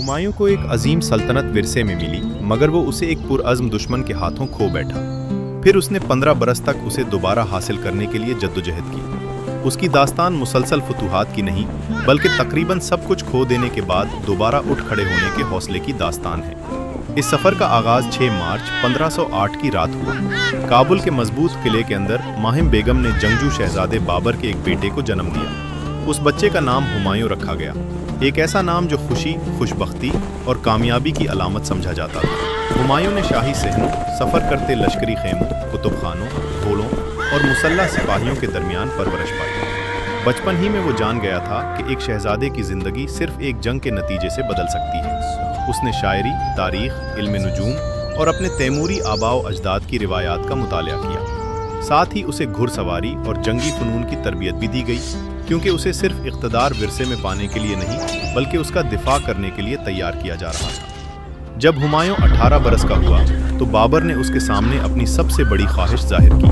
हुमायूं को एक अजीम सल्तनत विरसे में मिली, मगर वो उसे एक पुरअज़्म दुश्मन के हाथों खो बैठा। फिर उसने 15 बरस तक उसे दोबारा हासिल करने के लिए जद्दोजहद की। उसकी दास्तान मुसलसल फतूहात की नहीं, बल्कि तकरीबन सब कुछ खो देने के बाद दोबारा उठ खड़े होने के हौसले की दास्तान है। इस सफ़र का आगाज़ 6 मार्च 1508 की रात हुआ। काबुल के मजबूत किले के अंदर माहिम बेगम ने जंगजू शहजादे बाबर के एक बेटे को जन्म दिया। उस बच्चे का नाम हुमायूं रखा गया, एक ऐसा नाम जो खुशी, खुशबख्ती और कामयाबी की अलामत समझा जाता था। हुमायूं ने शाही सहनों, सफ़र करते लश्करी खेमों, कुतुब खानों, घोड़ों और मुसल्लह सिपाहियों के दरमियान परवरिश पाई। बचपन ही में वो जान गया था कि एक शहजादे की ज़िंदगी सिर्फ एक जंग के नतीजे से बदल सकती है। उसने शायरी, तारीख़, इल्म नजूम और अपने तैमूरी आबाओ अजदाद की रिवायात का मुतालिया किया। साथ ही उसे घुड़सवारी और जंगी फ़नून की तरबियत भी दी गई, क्योंकि उसे सिर्फ इक़्तिदार विरसे में पाने के लिए नहीं, बल्कि उसका दिफा करने के लिए तैयार किया जा रहा था। जब हुमायूं 18 बरस का हुआ तो बाबर ने उसके सामने अपनी सबसे बड़ी ख्वाहिश जाहिर की।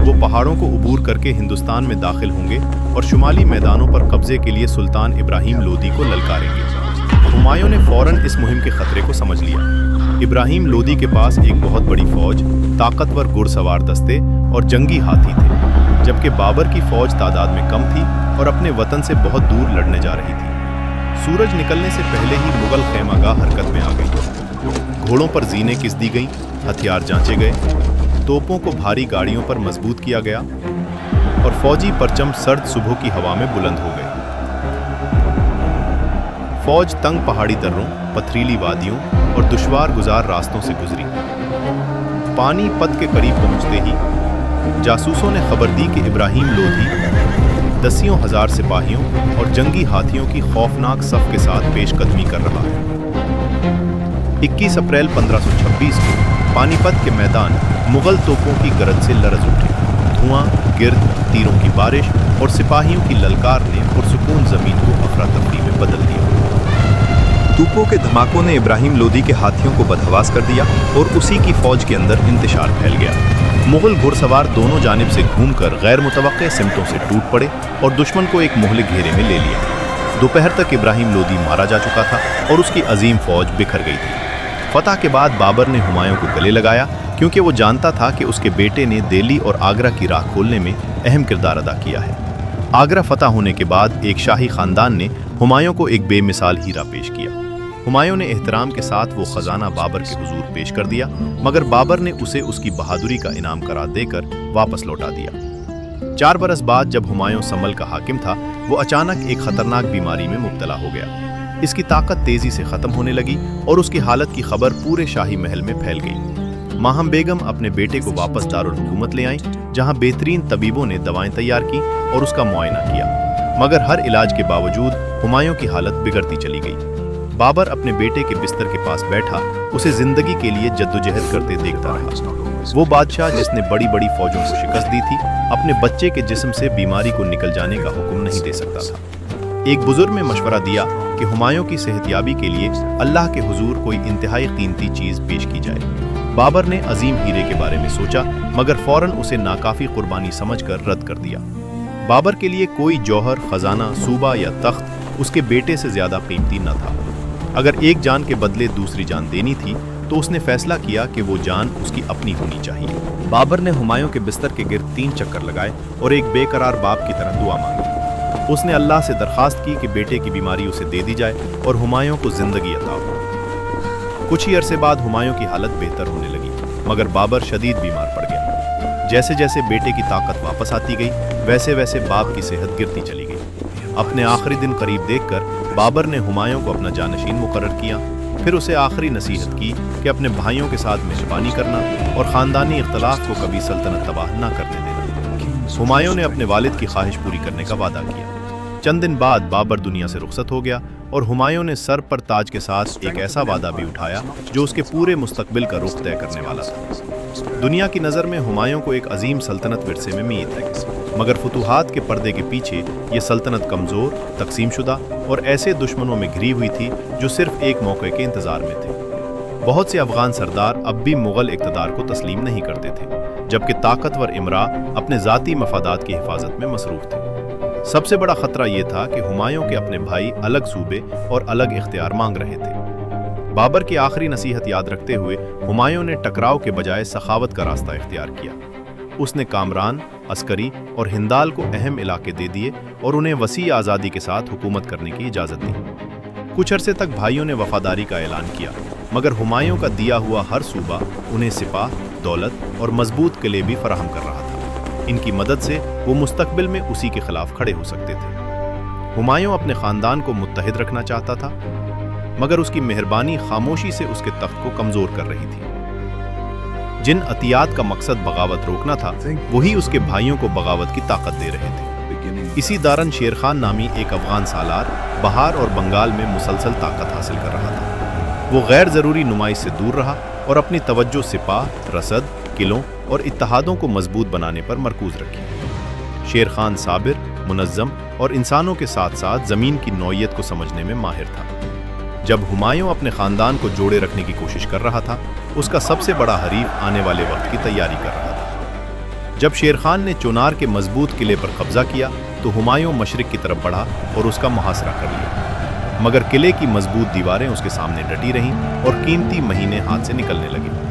वो पहाड़ों को उबूर करके हिंदुस्तान में दाखिल होंगे और शुमाली मैदानों पर कब्जे के लिए सुल्तान इब्राहिम लोदी को ललकारेंगे। हुमायूं ने फौरन इस मुहिम के खतरे को समझ लिया। इब्राहिम लोदी के पास एक बहुत बड़ी फौज, ताकतवर घुड़सवार दस्ते और जंगी हाथी थे, जबकि बाबर की फौज तादाद में कम थी और अपने वतन से बहुत दूर लड़ने जा रही थी। सूरज निकलने से पहले ही मुगल खैमागाह हरकत में आ गई। घोड़ों पर जीनें किस दी गईं, हथियार जांचे गए, तोपों को भारी गाड़ियों पर मजबूत किया गया और फौजी परचम सर्द सुबह की हवा में बुलंद हो गए। फौज तंग पहाड़ी दर्रों, पथरीली वादियों और दुश्वार गुजार रास्तों से गुजरी। पानी पत के करीब पहुंचते ही जासूसों ने खबर दी कि इब्राहिम लोधी दसियों हजार सिपाहियों और जंगी हाथियों की खौफनाक सफ के साथ पेशकदमी कर रहा है। 21 अप्रैल 1526 को पानीपत के मैदान मुगल तोपों की गरज से लरज उठे। धुआं, गिर्द, तीरों की बारिश और सिपाहियों की ललकार ने पुरसुकून जमीन को अफरा तफरी में बदल दिया। तूपों के धमाकों ने इब्राहिम लोदी के हाथियों को बदहवास कर दिया और उसी की फौज के अंदर इंतशार फैल गया। मुगल घुड़सवार दोनों जानिब से घूमकर गैर मुतवक्के सिमतों से टूट पड़े और दुश्मन को एक मोहलिक घेरे में ले लिया। दोपहर तक इब्राहिम लोदी मारा जा चुका था और उसकी अजीम फौज बिखर गई थी। फतह के बाद बाबर ने हुमायूं को गले लगाया, क्योंकि वो जानता था कि उसके बेटे ने दिल्ली और आगरा की राह खोलने में अहम किरदार अदा किया है। आगरा फतह होने के बाद एक शाही खानदान ने हुमायूं को एक बेमिसाल हीरा पेश किया। हुमायूं ने एहतराम के साथ वो खजाना बाबर के हुजूर पेश कर दिया, मगर बाबर ने उसे उसकी बहादुरी का इनाम करार देकर वापस लौटा दिया। 4 बरस बाद जब हुमायूं समल का हाकिम था, वो अचानक एक खतरनाक बीमारी में मुब्तला हो गया। इसकी ताकत तेजी से खत्म होने लगी और उसकी हालत की खबर पूरे शाही महल में फैल गई। माहम बेगम अपने बेटे को वापस दारुल हुकूमत ले आईं, जहां बेहतरीन तबीबों ने दवाएं तैयार की और उसका मुआयना किया, मगर हर इलाज के बावजूद हुमायूं की हालत बिगड़ती चली गई। बाबर अपने बेटे के बिस्तर के पास बैठा उसे जिंदगी के लिए जद्दोजहद करते देखता रहा। वो बादशाह जिसने बड़ी बड़ी फौजों को शिकस्त दी थी, अपने बच्चे के जिस्म से बीमारी को निकल जाने का हुक्म नहीं दे सकता था। एक बुजुर्ग ने मशवरा दिया कि हुमायूं की सेहतयाबी के लिए अल्लाह के हुजूर कोई इंतहाई कीमती चीज़ पेश की जाए। बाबर ने अजीम हीरे के बारे में सोचा, मगर फौरन उसे नाकाफी कुर्बानी समझकर रद्द कर दिया। बाबर के लिए कोई जौहर, खजाना, सूबा या तख्त उसके बेटे से ज्यादा कीमती न था। अगर एक जान के बदले दूसरी जान देनी थी, तो उसने फैसला किया कि वो जान उसकी अपनी होनी चाहिए। बाबर ने हुमायूं के बिस्तर के गिर्द 3 चक्कर लगाए और एक बेकरार बाप की तरह दुआ मांगी। उसने अल्लाह से दरखास्त की कि बेटे की बीमारी उसे दे दी जाए और हुमायूं को जिंदगी अता हो। कुछ ही अरसे बाद हुमायूं की हालत बेहतर होने लगी, मगर बाबर शदीद बीमार पड़ गया। जैसे जैसे बेटे की ताकत वापस आती गई, वैसे वैसे बाप की सेहत गिरती चली गई। अपने आखिरी दिन करीब देखकर बाबर ने हुमायूं को अपना जानशीन मुकर्रर किया। फिर उसे आखिरी नसीहत की कि अपने भाइयों के साथ मेहरबानी करना और ख़ानदानी इख्तलाफ को कभी सल्तनत तबाह न करने देना। हुमायूं ने अपने वालिद की ख्वाहिश पूरी करने का वादा किया। चंद दिन बाद बाबर दुनिया से रुखसत हो गया और हुमायूं ने सर पर ताज के साथ एक ऐसा वादा भी उठाया जो उसके पूरे मुस्तकबिल का रुख तय करने वाला था। दुनिया की नज़र में हुमायूं को एक अजीम सल्तनत विरसे में मीत है, मगर फतूहात के पर्दे के पीछे ये सल्तनत कमज़ोर, तकसीम शुदा और ऐसे दुश्मनों में घिरी हुई थी जो सिर्फ एक मौके के इंतज़ार में थे। बहुत से अफगान सरदार अब भी मुग़ल इक़्तिदार को तस्लीम नहीं करते थे, जबकि ताकतवर इमरा अपने ज़ाती मफादात की हिफाजत में मसरूफ़ थे। सबसे बड़ा खतरा ये था कि हुमायूं के अपने भाई अलग सूबे और अलग इख्तियार मांग रहे थे। बाबर की आखिरी नसीहत याद रखते हुए हुमायूं ने टकराव के बजाय सखावत का रास्ता इख्तियार किया। उसने कामरान, अस्करी और हिंदाल को अहम इलाके दे दिए और उन्हें वसी आज़ादी के साथ हुकूमत करने की इजाज़त दी। कुछ अरसे तक भाइयों ने वफादारी का ऐलान किया, मगर हुमायूं का दिया हुआ हर सूबा उन्हें सिपाह, दौलत और मजबूत किले भी फराहम कर रहा था। इनकी मदद से वो मुस्तकबिल में उसी के खिलाफ खड़े हो सकते थे। हुमायूं अपने ख़ानदान को मुत्तहिद रखना चाहता था, मगर उसकी मेहरबानी खामोशी से उसके तख्त को कमज़ोर कर रही थी। जिन अतियात का मकसद बगावत रोकना था, वही उसके भाइयों को बगावत की ताकत दे रहे थे। इसी दारन शेर खान नामी एक अफगान सालार बहार और बंगाल में मुसलसल ताकत हासिल कर रहा था। वो गैर ज़रूरी नुमाइश से दूर रहा और अपनी तवज्जो सिपाह, रसद, किलों और इत्तहादों को मजबूत बनाने पर मरकूज रखी। शेर खान साबिर, मुनज़्ज़म और इंसानों के साथ साथ ज़मीन की नौइयत को समझने में माहिर था। जब हुमायूं अपने ख़ानदान को जोड़े रखने की कोशिश कर रहा था, उसका सबसे बड़ा हरीफ आने वाले वक्त की तैयारी कर रहा था। जब शेर खान ने चुनार के मजबूत किले पर कब्जा किया तो हुमायूं मशरिक की तरफ बढ़ा और उसका मुहासरा कर लिया, मगर किले की मजबूत दीवारें उसके सामने डटी रहीं और कीमती महीने हाथ से निकलने लगे।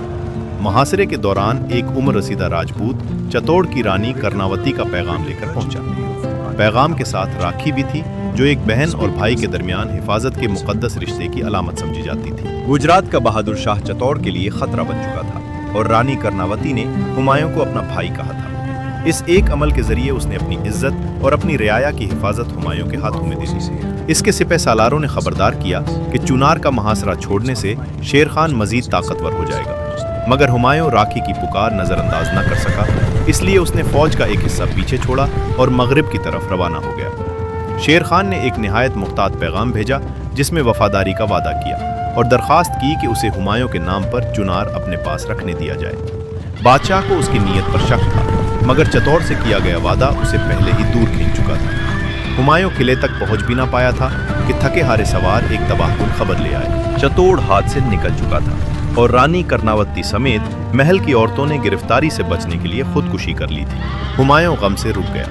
मुहासरे के दौरान एक उम्र रसीदा राजपूत चतोड़ की रानी कर्नावती का पैगाम लेकर पहुंचा। पैगाम के साथ राखी भी थी, जो एक बहन और भाई के दरमियान हिफाजत के मुकद्दस रिश्ते की अलामत समझी जाती थी। गुजरात का बहादुर शाह चतौड़ के लिए खतरा बन चुका था और रानी कर्नावती ने हुमायूं को अपना भाई कहा था। इस एक अमल के जरिए उसने अपनी इज्जत और अपनी रियाया की हिफाजत हुमायूं के हाथों में दे दी। इसके सिपह सालारों ने खबरदार किया कि चुनार का मुहासरा छोड़ने से शेर खान मजीद ताकतवर हो जाएगा, मगर हुमायूं राखी की पुकार नज़रअंदाज न कर सका। इसलिए उसने फौज का एक हिस्सा पीछे छोड़ा और मगरिब की तरफ रवाना हो गया। शेर खान ने एक निहायत मुख्तात पैगाम भेजा, जिसमें वफादारी का वादा किया और दरख्वास्त की कि उसे हुमायूं के नाम पर चुनार अपने पास रखने दिया जाए। बादशाह को उसकी नीयत पर शक था, मगर चतौड़ से किया गया वादा उसे पहले ही दूर खींच चुका था। हुमायूं किले तक पहुंच भी ना पाया था कि थके हारे सवार एक तबाहकुन खबर ले आए। चतौड़ हाथ से निकल चुका था और रानी कर्नावती समेत महल की औरतों ने गिरफ्तारी से बचने के लिए खुदकुशी कर ली थी। हुमायूं गम से रुक गया।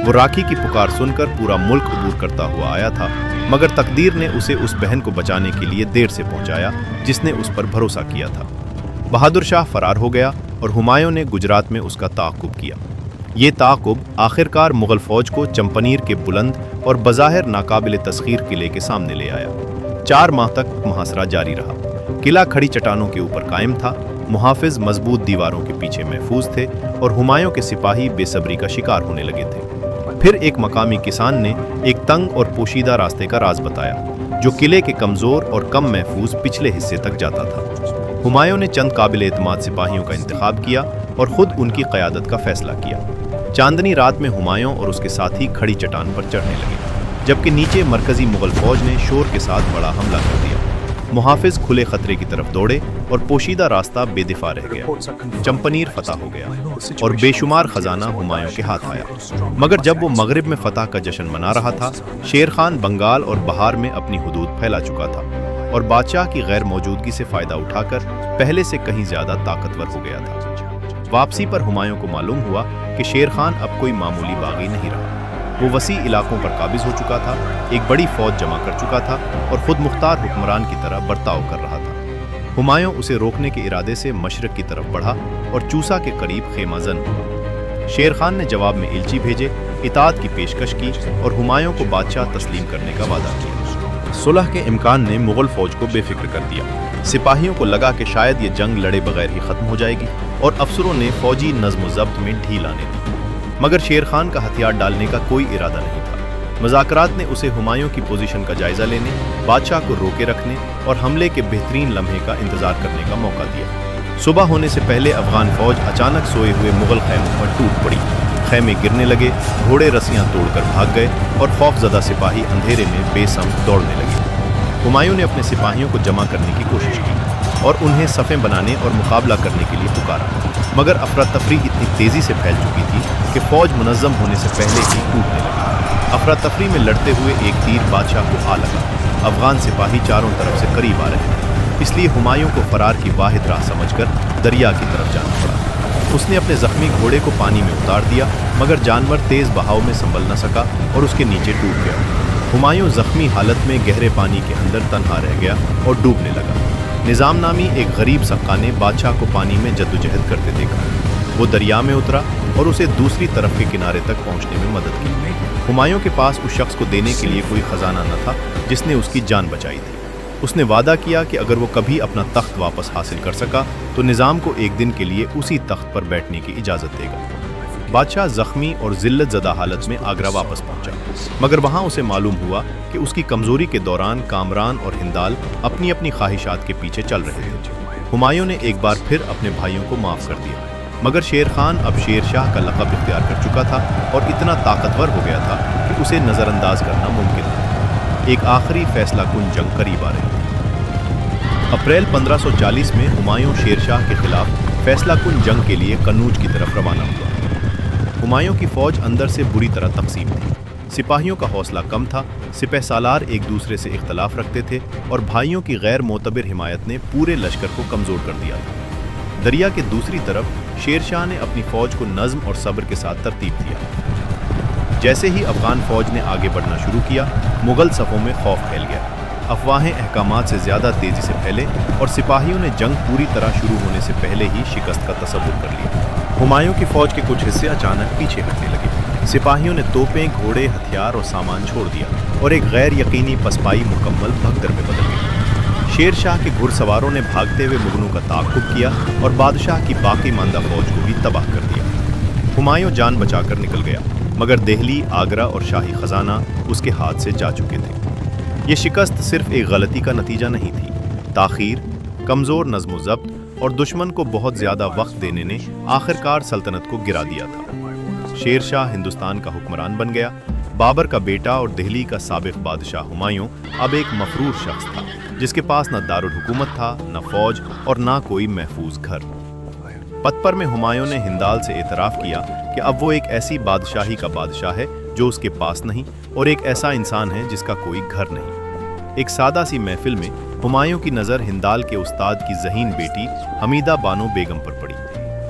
वो राखी की पुकार सुनकर पूरा मुल्क अबूर करता हुआ आया था, मगर तकदीर ने उसे उस बहन को बचाने के लिए देर से पहुंचाया जिसने उस पर भरोसा किया था। बहादुर शाह फरार हो गया और हुमायूं ने गुजरात में उसका ताक़ुब किया। ये ताक़ुब आखिरकार मुग़ल फ़ौज को चंपनीर के बुलंद और बज़ाहिर नाकाबिल तस्खीर किले के सामने ले आया। 4 माह तक मुहासरा जारी रहा। किला खड़ी चट्टानों के ऊपर कायम था, मुहाफिज मजबूत दीवारों के पीछे महफूज थे और हुमायूं के सिपाही बेसब्री का शिकार होने लगे थे। फिर एक मकामी किसान ने एक तंग और पोशीदा रास्ते का राज बताया, जो किले के कमज़ोर और कम महफूज पिछले हिस्से तक जाता था। हुमायूं ने चंद काबिल एतमाद सिपाहियों का इंतखाब किया और ख़ुद उनकी क़यादत का फैसला किया। चांदनी रात में हुमायूं और उसके साथी खड़ी चट्टान पर चढ़ने लगे, जबकि नीचे मरकज़ी मुग़ल फ़ौज ने शोर के साथ बड़ा हमला कर दिया। मुहाफिज खुले खतरे की तरफ दौड़े और पोशीदा रास्ता बेदिफा रह गया। चंपनीर फतह हो गया और बेशुमार खजाना हुमायूं के हाथ आया। मगर जब वो मगरिब में फतह का जश्न मना रहा था, शेर खान बंगाल और बहार में अपनी हुदूद फैला चुका था और बादशाह की गैर मौजूदगी से फ़ायदा उठाकर पहले से कहीं ज़्यादा ताकतवर हो गया था। वापसी पर हुमायूं को मालूम हुआ कि शेर खान अब कोई मामूली बागी नहीं रहा। वो वसी इलाकों पर काबिज हो चुका था, एक बड़ी फौज जमा कर चुका था और खुद मुख्तार हुक्मरान की तरह बर्ताव कर रहा था। हुमायूं उसे रोकने के इरादे से मशरक की तरफ बढ़ा और चूसा के करीब खेमाजन हुआ। शेर खान ने जवाब में इल्ची भेजे, इताअत की पेशकश की और हुमायूं को बादशाह तस्लीम करने का वादा किया। सुलह के इम्कान ने मुग़ल फ़ौज को बेफिक्र कर दिया। सिपाहियों को लगा कि शायद ये जंग लड़े बगैर ही ख़त्म हो जाएगी और अफसरों ने फ़ौजी नज़्म ज़ब्त में ढील आने दी। मगर शेर खान का हथियार डालने का कोई इरादा नहीं था। मुज़ाकरात ने उसे हुमायूं की पोजीशन का जायज़ा लेने, बादशाह को रोके रखने और हमले के बेहतरीन लम्हे का इंतज़ार करने का मौका दिया। सुबह होने से पहले अफ़गान फ़ौज अचानक सोए हुए मुग़ल खैमों पर टूट पड़ी। खैमे गिरने लगे, घोड़े रस्सियाँ तोड़कर भाग गए और खौफज़दा सिपाही अंधेरे में बेसम दौड़ने लगे। हुमायूं ने अपने सिपाहियों को जमा करने की कोशिश की और उन्हें सफ़ें बनाने और मुकाबला करने के लिए पुकारा, मगर अफरा तफरी इतनी तेज़ी से फैल चुकी थी कि फ़ौज मुनज़्ज़म होने से पहले ही टूटने लगी। अफरा तफरी में लड़ते हुए एक तीर बादशाह को आ लगा। अफ़गान सिपाही चारों तरफ से करीब आ रहे थे, इसलिए हुमायूं को फ़रार की वाहिद राह समझकर दरिया की तरफ जाना पड़ा। उसने अपने जख्मी घोड़े को पानी में उतार दिया, मगर जानवर तेज बहाव में संभल न सका और उसके नीचे डूब गया। हुमायूं जख्मी हालत में गहरे पानी के अंदर तन्हा रह गया और डूबने लगा। निज़ाम नामी एक गरीब सक्का ने बादशाह को पानी में जद्दोजहद करते देखा। वो दरिया में उतरा और उसे दूसरी तरफ के किनारे तक पहुंचने में मदद की। हुमायूं के पास उस शख्स को देने के लिए कोई खजाना न था जिसने उसकी जान बचाई थी। उसने वादा किया कि अगर वो कभी अपना तख्त वापस हासिल कर सका तो निज़ाम को एक दिन के लिए उसी तख्त पर बैठने की इजाज़त देगा। बादशाह जख्मी और जिल्लत ज़दा हालत में आगरा वापस पहुंचा, मगर वहां उसे मालूम हुआ कि उसकी कमज़ोरी के दौरान कामरान और हिंदाल अपनी अपनी ख्वाहिशात के पीछे चल रहे थे। हुमायूं ने एक बार फिर अपने भाइयों को माफ़ कर दिया, मगर शेर खान अब शेर शाह का लक़ब इख्तियार कर चुका था और इतना ताकतवर हो गया था कि उसे नज़रअंदाज करना मुमकिन था। एक आखिरी फैसला कुन जंग करीब आ रही थी। अप्रैल 1540 में हुमायूं शेर शाह के खिलाफ फैसला कुन जंग के लिए कन्नूज की तरफ रवाना हुआ। हुमायूं की फौज अंदर से बुरी तरह तकसीम थी। सिपाहियों का हौसला कम था, सिपह सालार एक दूसरे से इख्तलाफ रखते थे और भाइयों की गैर मोतबर हिमायत ने पूरे लश्कर को कमज़ोर कर दिया था। दरिया के दूसरी तरफ शेर शाह ने अपनी फौज को नज़्म और सब्र के साथ तरतीब दिया। जैसे ही अफगान फौज ने आगे बढ़ना शुरू किया, मुगल सफ़ों में खौफ फैल गया। अफवाहें अहकामात से ज़्यादा तेज़ी से फैले और सिपाहियों ने जंग पूरी तरह शुरू होने से पहले ही शिकस्त का तसव्वुर कर लिया। हुमायूं की फौज के कुछ हिस्से अचानक पीछे हटने लगे। सिपाहियों ने तोपें, घोड़े, हथियार और सामान छोड़ दिया और एक गैर यकीनी पसपाई मुकम्मल भगदड़ में बदल गई। शेर शाह के घुड़सवारों ने भागते हुए मुगलों का ताक़ुब किया और बादशाह की बाकी मांदा फौज को भी तबाह कर दिया। हुमायूं जान बचाकर निकल गया, मगर दिल्ली, आगरा और शाही खजाना उसके हाथ से जा चुके थे। ये शिकस्त सिर्फ एक गलती का नतीजा नहीं थी। ताख़ीर, कमज़ोर नज़्म ज़ब्त और दुश्मन को बहुत ज़्यादा वक्त देने ने आखिरकार सल्तनत को गिरा दिया था। शेर शाह हिंदुस्तान का हुक्मरान बन गया। बाबर का बेटा और दिल्ली का साबिक़ बादशाह हुमायूं अब एक मफरूर शख्स था, जिसके पास न दारुल हुकूमत था, न फौज और न कोई महफूज घर। पतपर में हुमायूं ने हिंदाल से एतराफ़ किया कि अब वो एक ऐसी बादशाही का बादशाह है जो उसके पास नहीं और एक ऐसा इंसान है जिसका कोई घर नहीं। एक सादा सी महफिल में हुमायूं की नज़र हिंदाल के उस्ताद की ज़हीन बेटी हमीदा बानो बेगम पर पड़ी।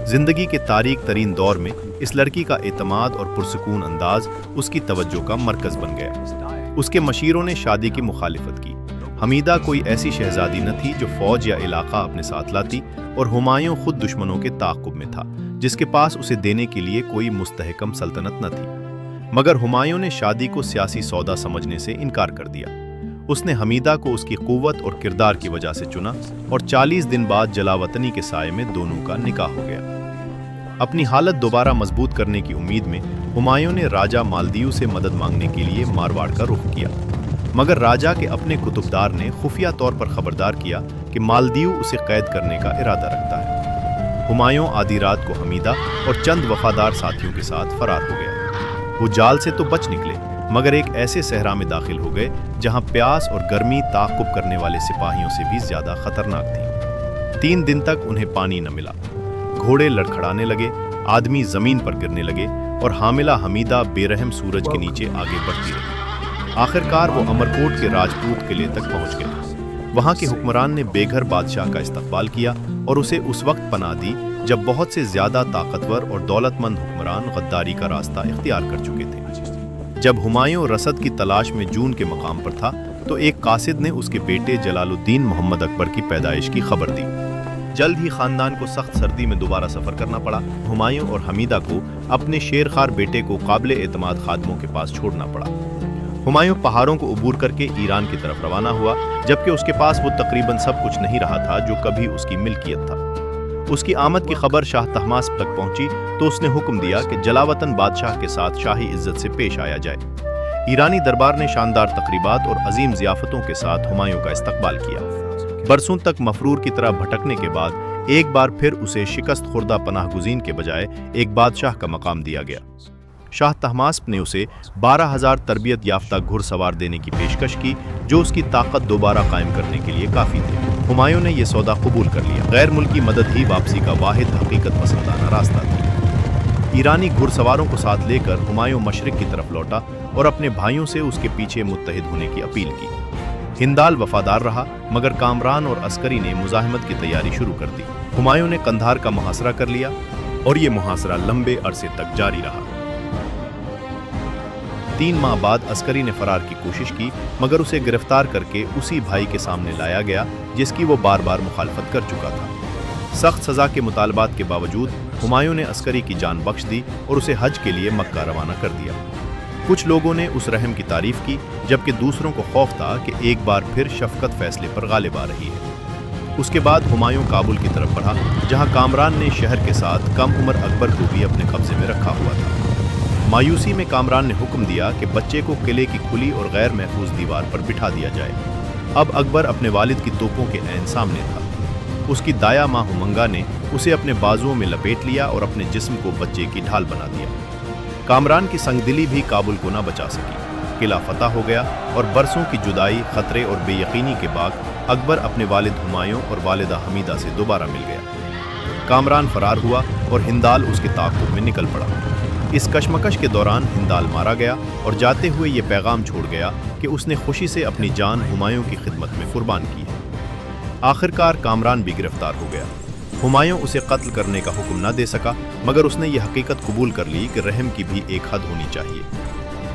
जिंदगी के तारीक तरीन दौर में इस लड़की का एतमाद और पुरसकून अंदाज उसकी तवज्जो का मरकज़ बन गया। उसके मशीरों ने शादी की मुखालिफत की। हमीदा कोई ऐसी शहजादी न थी जो फौज या इलाका अपने साथ लाती, और हुमायूं खुद दुश्मनों के ताक़ुब में था, जिसके पास उसे देने के लिए कोई मुस्तहकम सल्तनत न थी। मगर हुमायूं ने शादी को सियासी सौदा समझने से इनकार कर दिया। उसने हमीदा को उसकी क़ुव्वत और किरदार की वजह से चुना और 40 दिन बाद जलावतनी के साये में दोनों का निकाह हो गया। अपनी हालत दोबारा मजबूत करने की उम्मीद में हुमायूं ने राजा मालदीव से मदद मांगने के लिए मारवाड़ का रुख किया, मगर राजा के अपने कुतुबदार ने खुफिया तौर पर खबरदार किया कि मालदीव उसे कैद करने का इरादा रखता है। हुमायूं आधी रात को हमीदा और चंद वफादार साथियों के साथ फरार हो गया। वो जाल से तो बच निकले, मगर एक ऐसे सहरा में दाखिल हो गए जहां प्यास और गर्मी ताक़ुब करने वाले सिपाहियों से भी ज्यादा खतरनाक थी। 3 दिन तक उन्हें पानी न मिला। घोड़े लड़खड़ाने लगे, आदमी जमीन पर गिरने लगे और हामिला हमीदा बेरहम सूरज के नीचे आगे बढ़ती रही। आखिरकार वो अमरकोट के राजपूत किले तक पहुंच गए। वहां के हुक्मरान ने बेघर बादशाह का इस्तकबाल किया और उसे उस वक्त पनाह दी जब बहुत से ज्यादा ताकतवर और दौलतमंद हुक्मरान गद्दारी का रास्ता इख्तियार कर चुके थे। जब हुमायूं रसद की तलाश में जून के मकाम पर था तो एक कासिद ने उसके बेटे जलालुद्दीन मोहम्मद अकबर की पैदाइश की खबर दी। जल्द ही खानदान को सख्त सर्दी में दोबारा सफर करना पड़ा। हुमायूं और हमीदा को अपने शेरखार बेटे को काबिल एतमाद खादमों के पास छोड़ना पड़ा। हुमायूं पहाड़ों को उबूर करके ईरान की तरफ रवाना हुआ, जबकि उसके पास वो तकरीबन सब कुछ नहीं रहा था जो कभी उसकी मिल्कियत था। उसकी आमद की खबर शाह तहमास्प तक पहुंची तो उसने हुक्म दिया कि जलावतन बादशाह के साथ शाही इज्जत से पेश आया जाए। ईरानी दरबार ने शानदार तकरीबात और अजीम ज़ियाफ़तों के साथ हुमायूं का इस्तकबाल किया। बरसों तक मफरूर की तरह भटकने के बाद एक बार फिर उसे शिकस्त खुर्दा पनाह गुज़ीन के बजाय एक बादशाह का मकाम दिया गया। शाह तहमास्प ने उसे 12,000 तरबियत याफ्ता घुड़सवार देने की पेशकश की, जो उसकी ताकत दोबारा कायम करने के लिए काफ़ी थे। हुमायूं ने यह सौदा कबूल कर लिया। गैर मुल्की मदद ही वापसी का वाहिद हकीकत पसंदाना रास्ता था। ईरानी घुड़सवारों को साथ लेकर हुमायूं मशरिक की तरफ लौटा और अपने भाइयों से उसके पीछे मुत्तहिद होने की अपील की। हिंदाल वफादार रहा, मगर कामरान और अस्करी ने मुजाहिमत की तैयारी शुरू कर दी। हुमायूं ने कंधार का मुहासरा कर लिया اور یہ محاصرہ لمبے عرصے تک جاری رہا۔ 3 ماہ بعد عسکری نے فرار کی کوشش کی، مگر اسے گرفتار کر کے اسی بھائی کے سامنے لایا گیا جس کی وہ بار بار مخالفت کر چکا تھا۔ سخت سزا کے مطالبات کے باوجود ہمایوں نے عسکری کی جان بخش دی اور اسے حج کے لیے مکہ روانہ کر دیا۔ کچھ لوگوں نے اس رحم کی تعریف کی، جبکہ دوسروں کو خوف تھا کہ ایک بار پھر شفقت فیصلے پر غالب آ رہی ہے۔ اس کے بعد ہمایوں کابل کی طرف بڑھا، جہاں کامران نے شہر کے ساتھ کم عمر اکبر کو بھی اپنے قبضے میں رکھا ہوا تھا۔ مایوسی میں کامران نے حکم دیا کہ بچے کو قلعے کی کھلی اور غیر محفوظ دیوار پر بٹھا دیا جائے۔ اب اکبر اپنے والد کی توپوں کے عین سامنے تھا۔ اس کی دایا ماں ہمنگا نے اسے اپنے بازوؤں میں لپیٹ لیا اور اپنے جسم کو بچے کی ڈھال بنا دیا۔ کامران کی سنگ دلی بھی کابل کو نہ بچا سکی۔ قلعہ فتح ہو گیا اور برسوں کی جدائی، خطرے اور بے یقینی کے بعد اکبر اپنے والد ہمایوں اور والدہ حمیدہ سے دوبارہ مل گیا۔ کامران فرار ہوا اور ہندال اس کے تعاقب میں نکل پڑا۔ اس کشمکش کے دوران ہندال مارا گیا اور جاتے ہوئے یہ پیغام چھوڑ گیا کہ اس نے خوشی سے اپنی جان ہمایوں کی خدمت میں قربان کی ہے۔ آخرکار کامران بھی گرفتار ہو گیا۔ ہمایوں اسے قتل کرنے کا حکم نہ دے سکا، مگر اس نے یہ حقیقت قبول کر لی کہ رحم کی بھی ایک حد ہونی چاہیے۔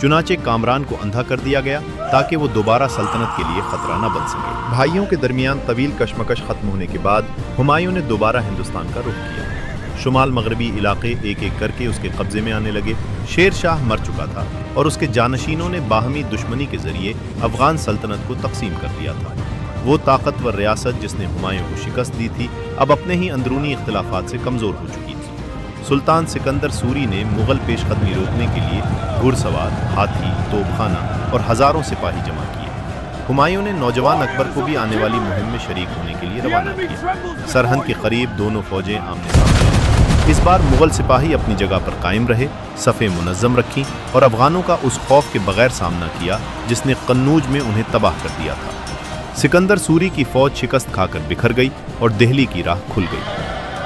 چنانچہ کامران کو اندھا کر دیا گیا تاکہ وہ دوبارہ سلطنت کے لیے خطرہ نہ بن سکے۔ بھائیوں کے درمیان طویل کشمکش ختم ہونے کے بعد ہمایوں نے دوبارہ ہندوستان کا رخ کیا۔ شمال مغربی علاقے ایک ایک کر کے اس کے قبضے میں آنے لگے۔ شیر شاہ مر چکا تھا اور اس کے جانشینوں نے باہمی دشمنی کے ذریعے افغان سلطنت کو تقسیم کر دیا تھا۔ وہ طاقتور ریاست جس نے ہمایوں کو شکست دی تھی، اب اپنے ہی اندرونی اختلافات سے کمزور ہو چکی تھی۔ سلطان سکندر سوری نے مغل پیش قدمی روکنے کے لیے گھڑ سوار، ہاتھی، توپ خانہ اور ہزاروں سپاہی جمع کیے۔ ہمایوں نے نوجوان اکبر کو بھی آنے والی مہم میں شریک ہونے کے لیے روانہ کیا۔ سرحد کے قریب دونوں فوجیں آمنے سامنے آئیں۔ اس بار مغل سپاہی اپنی جگہ پر قائم رہے، صفیں منظم رکھیں اور افغانوں کا اس خوف کے بغیر سامنا کیا جس نے قنوج میں انہیں تباہ کر دیا تھا۔ سکندر سوری کی فوج شکست کھا کر بکھر گئی اور دہلی کی راہ کھل گئی۔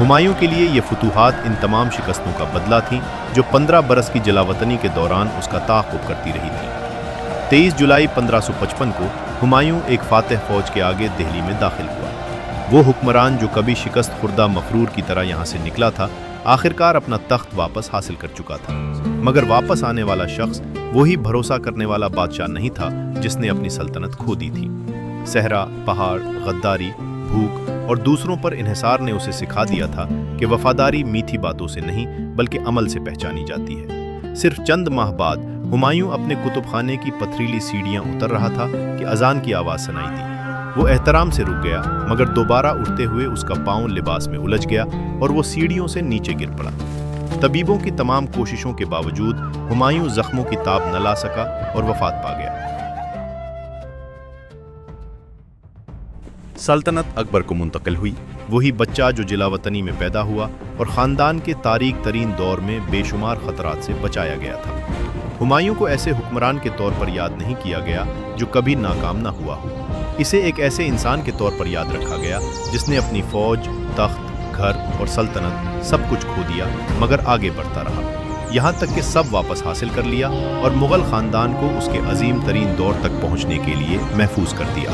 ہمایوں کے لیے یہ فتوحات ان تمام شکستوں کا بدلہ تھیں جو 15 برس کی جلاوطنی کے دوران اس کا تعاقب کرتی رہی تھیں۔ 23 جولائی 1555 کو ہمایوں ایک فاتح فوج کے آگے دہلی میں داخل ہوا۔ وہ حکمران جو کبھی شکست خوردہ مفرور کی طرح یہاں سے نکلا تھا، آخرکار اپنا تخت واپس حاصل کر چکا تھا، مگر واپس آنے والا شخص وہی بھروسہ کرنے والا بادشاہ نہیں تھا جس نے اپنی سلطنت کھو دی تھی۔ صحرا، پہاڑ، غداری، بھوک اور دوسروں پر انحصار نے اسے سکھا دیا تھا کہ وفاداری میٹھی باتوں سے نہیں بلکہ عمل سے پہچانی جاتی ہے۔ صرف چند ماہ بعد ہمایوں اپنے کتب خانے کی پتھریلی سیڑھیاں اتر رہا تھا کہ اذان کی آواز سنائی دی۔ وہ احترام سے رک گیا، مگر دوبارہ اٹھتے ہوئے اس کا پاؤں لباس میں الجھ گیا اور وہ سیڑھیوں سے نیچے گر پڑا۔ طبیبوں کی تمام کوششوں کے باوجود ہمایوں زخموں کی تاب نہ لا سکا اور وفات پا گیا۔ سلطنت اکبر کو منتقل ہوئی، وہی بچہ جو جلاوطنی میں پیدا ہوا اور خاندان کے تاریک ترین دور میں بے شمار خطرات سے بچایا گیا تھا۔ ہمایوں کو ایسے حکمران کے طور پر یاد نہیں کیا گیا جو کبھی ناکام نہ ہوا ہو، اسے ایک ایسے انسان کے طور پر یاد رکھا گیا جس نے اپنی فوج، تخت، گھر اور سلطنت سب کچھ کھو دیا مگر آگے بڑھتا رہا، یہاں تک کہ سب واپس حاصل کر لیا اور مغل خاندان کو اس کے عظیم ترین دور تک پہنچنے کے لیے محفوظ کر دیا۔